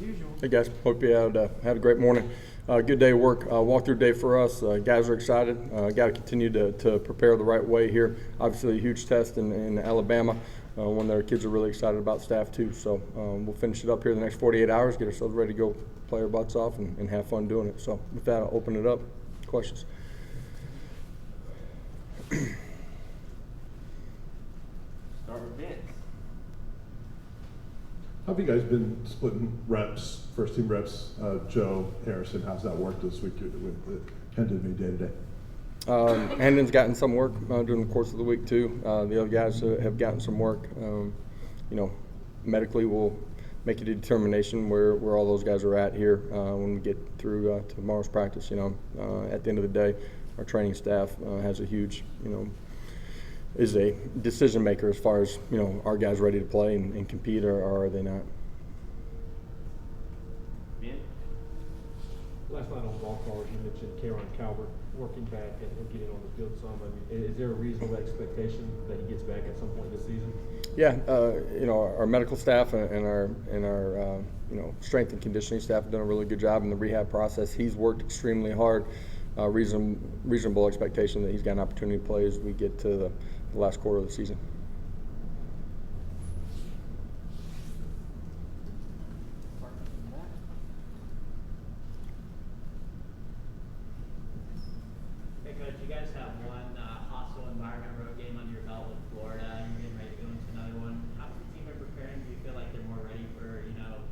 usual. Hey guys, hope you had a great morning. Good day of work, walkthrough day for us. Guys are excited. Got to continue to prepare the right way here. Obviously a huge test in Alabama, one that our kids are really excited about, staff too. So we'll finish it up here in the next 48 hours, get ourselves ready to go play our butts off and have fun doing it. So with that, I'll open it up. Questions? Start with Vince. How have you guys been splitting reps, first team reps? Joe, Harrison, how's that worked this week with Hendon being day to day? Hendon's gotten some work during the course of the week too. The other guys have gotten some work. Medically we'll make a determination where all those guys are at here when we get through tomorrow's practice. At the end of the day, our training staff has a huge, is a decision maker as far as, are guys ready to play and compete or are they not? Last night on ball call, you mentioned Karen Calvert working back and getting on the field some. I mean, is there a reasonable expectation that he gets back at some point this season? Yeah, our medical staff and our strength and conditioning staff have done a really good job in the rehab process. He's worked extremely hard. Reasonable expectation that he's got an opportunity to play as we get to the last quarter of the season. Hey Coach, you guys have one hostile environment road game under your belt with Florida, and you're getting ready to go into another one. How's the team been preparing? Do you feel like they're more ready for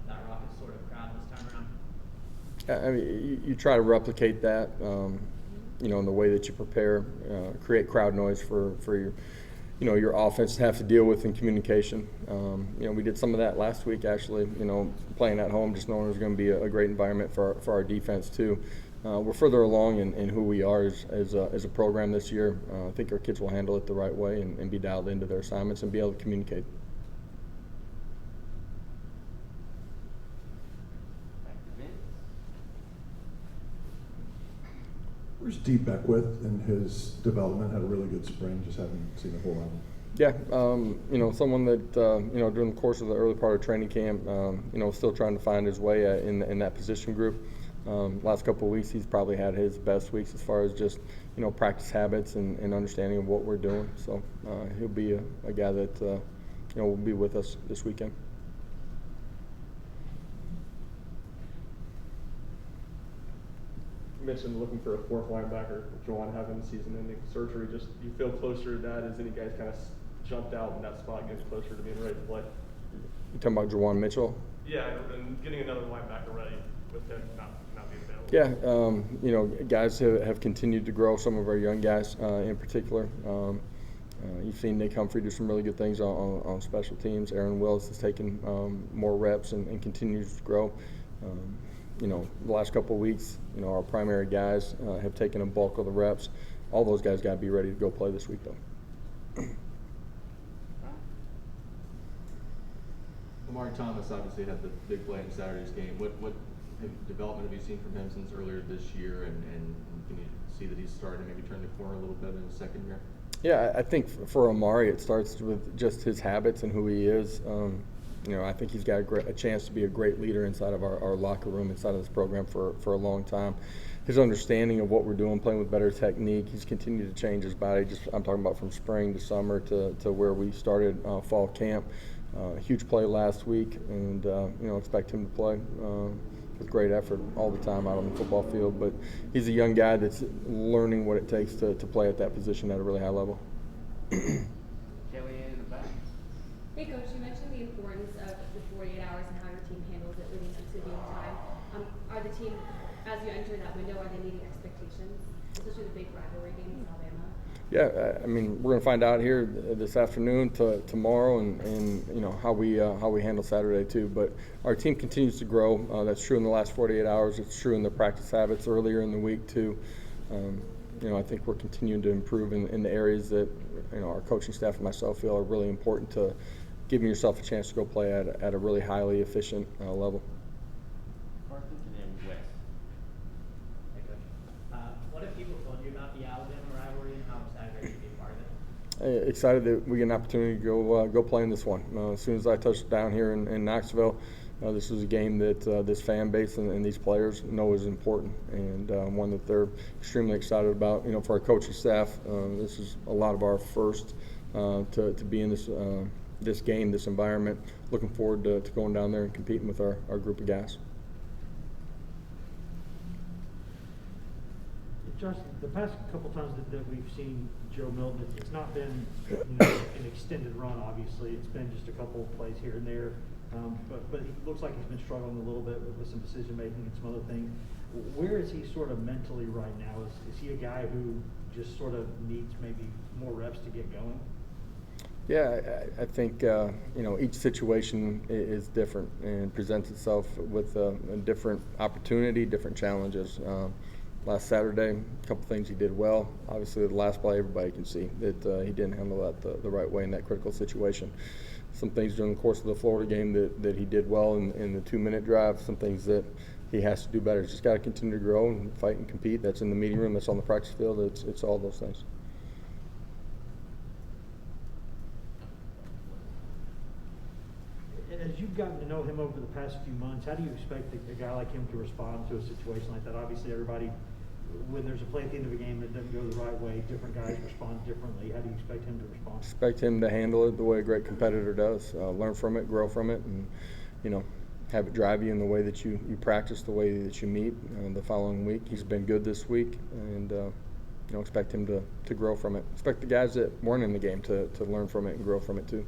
that raucous sort of crowd this time around? I mean, you try to replicate that, in the way that you prepare, create crowd noise for your offense to have to deal with in communication. We did some of that last week actually, playing at home, just knowing it was going to be a great environment for our defense too. We're further along in who we are as a program this year. I think our kids will handle it the right way and be dialed into their assignments and be able to communicate. Where's Deep Beckwith in his development? Had a really good spring, just haven't seen a whole lot of him. Yeah, someone that, during the course of the early part of training camp, still trying to find his way in that position group. Last couple of weeks, he's probably had his best weeks as far as just, practice habits and understanding of what we're doing. So he'll be a guy that, will be with us this weekend. You mentioned looking for a fourth linebacker, Juwan having season-ending surgery. Just you feel closer to that? Has any guys kind of jumped out in that spot, getting closer to being ready to play? You talking about Juwan Mitchell? Yeah, and getting another linebacker ready with him not being available. Yeah, guys have continued to grow. Some of our young guys, in particular. You've seen Nick Humphrey do some really good things on special teams. Aaron Wills has taken more reps and continues to grow. The last couple of weeks, our primary guys have taken a bulk of the reps. All those guys got to be ready to go play this week, though. Amari Thomas obviously had the big play in Saturday's game. What development have you seen from him since earlier this year, and can you see that he's starting to maybe turn the corner a little bit in his second year? Yeah, I think for Amari, it starts with just his habits and who he is. I think he's got a chance to be a great leader inside of our locker room, inside of this program for a long time. His understanding of what we're doing, playing with better technique, he's continued to change his body. I'm talking about from spring to summer to where we started fall camp. Huge play last week, and expect him to play with great effort all the time out on the football field. But he's a young guy that's learning what it takes to play at that position at a really high level. Kelly in the back. Hey Coach, you mentioned the importance of the 48 hours and how your team handles it leading up to game time. Are the team, as you enter that window, are they meeting expectations, especially the big rivalry game in Alabama? Yeah, I mean, we're going to find out here this afternoon to tomorrow, and how we handle Saturday too. But our team continues to grow. That's true in the last 48 hours. It's true in the practice habits earlier in the week too. I think we're continuing to improve in the areas that our coaching staff and myself feel are really important to giving yourself a chance to go play at a really highly efficient level. What have people told you about the Alabama rivalry, and how excited are you to be a part of it? Excited that we get an opportunity to go play in this one. As soon as I touch down here in Knoxville, This is a game that this fan base and these players know is important, and one that they're extremely excited about. You know, for our coaching staff, this is a lot of our first to be in this game, this environment. Looking forward to going down there and competing with our group of guys. Josh, the past couple times that we've seen Joe Milton, it's not been an extended run, obviously. It's been just a couple of plays here and there. But it looks like he's been struggling a little bit with some decision-making and some other things. Where is he sort of mentally right now? Is he a guy who just sort of needs maybe more reps to get going? Yeah, I think each situation is different and presents itself with a different opportunity, different challenges. Last Saturday, a couple things he did well. Obviously, the last play, everybody can see that he didn't handle that the right way in that critical situation. Some things during the course of the Florida game that he did well in the 2-minute drive. Some things that he has to do better. He's just got to continue to grow and fight and compete. That's in the meeting room. That's on the practice field. It's all those things. As you've gotten to know him over the past few months, how do you expect a guy like him to respond to a situation like that? Obviously, everybody, when there's a play at the end of a game that doesn't go the right way, different guys respond differently. How do you expect him to respond? Expect him to handle it the way a great competitor does. Learn from it, grow from it, and have it drive you in the way that you practice, the way that you meet the following week. He's been good this week, and expect him to grow from it. Expect the guys that weren't in the game to learn from it and grow from it too.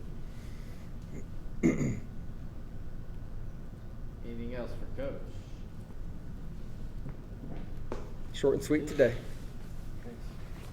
Anything else for Coach? Short and sweet today.